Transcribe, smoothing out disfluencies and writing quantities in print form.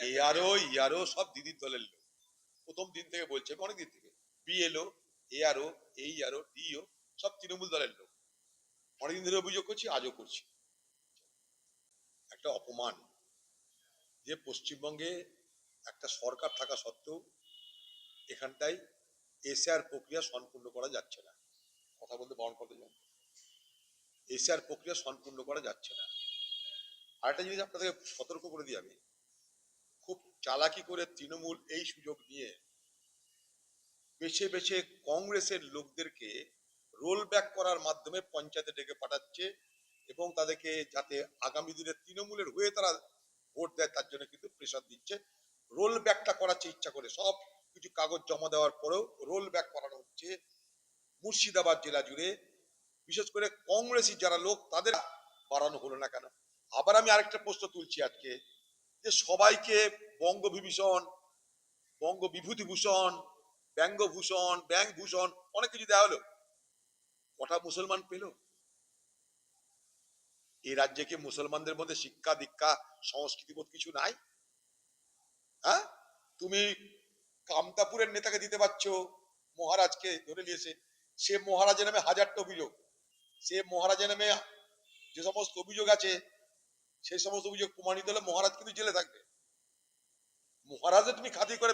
ARO ইয়ারও সব দিদির দলের লোক। প্রথম দিন থেকে বলছে, অনেক দিন থেকে। বিএলও, এআরও, এইআরও, ডিও সব তৃণমূল দলের লোক। অনেকদিন ধরে অভিযোগ করছি, আজও করছি। একটা অপমান যে পশ্চিমবঙ্গে একটা সরকার থাকা সত্ত্বেও এখানটায় এসআর প্রক্রিয়া সম্পূর্ণ করা যাচ্ছে না। কথা বলতে বারণ করতে যান, এসআর প্রক্রিয়া সম্পূর্ণ করা যাচ্ছে না। আরেকটা জিনিস আপনাদের সতর্ক করে দিই আমি, খুব চালাকি করে তৃণমূল এই সুযোগ নিয়ে বেছে বেছে কংগ্রেসের লোকদেরকে রোল ব্যাক করার মাধ্যমে পঞ্চায়েতে ডেকে পাঠাচ্ছে এবং তাদেরকে যাতে আগামী দিনে তৃণমূলের হয়ে তারা ভোট দেয় তার জন্য কিন্তু প্রেশার দিচ্ছে। রোল ব্যাকটা করাচ্ছে ইচ্ছা করে, সব কিছু কাগজ জমা দেওয়ার পরেও রোল ব্যাক করানো হচ্ছে মুর্শিদাবাদ জেলা জুড়ে। বিশেষ করে কংগ্রেসি যারা লোক তাদের বাড়ানো হলো না কেন? আবার আমি আরেকটা প্রশ্ন তুলছি আজকে, যে সবাইকে বঙ্গবিভূষণ, বঙ্গ বিভূতিভূষণ, ব্যঙ্গভূষণ, ব্যাংকভূষণ অনেক কিছু দেওয়া হলো, কটা মুসলমান পেল? এই রাজ্যে কি মুসলমানদের মধ্যে শিক্ষা দীক্ষা সংস্কৃতিবোধ কিছু নাই? হ্যাঁ, তুমি কামতাপুরের নেতাকে দিতে পারছো, মহারাজকে ধরে নিয়েছে, সে মহারাজের নামে হাজারটা অভিযোগ, সে মহারাজের নামে যে সমস্ত অভিযোগ আছে সেই সমস্ত অভিযোগ প্রমাণিত হলে মহারাজ কিন্তু জেলে থাকবে। মহারাজে তুমি খাতির করে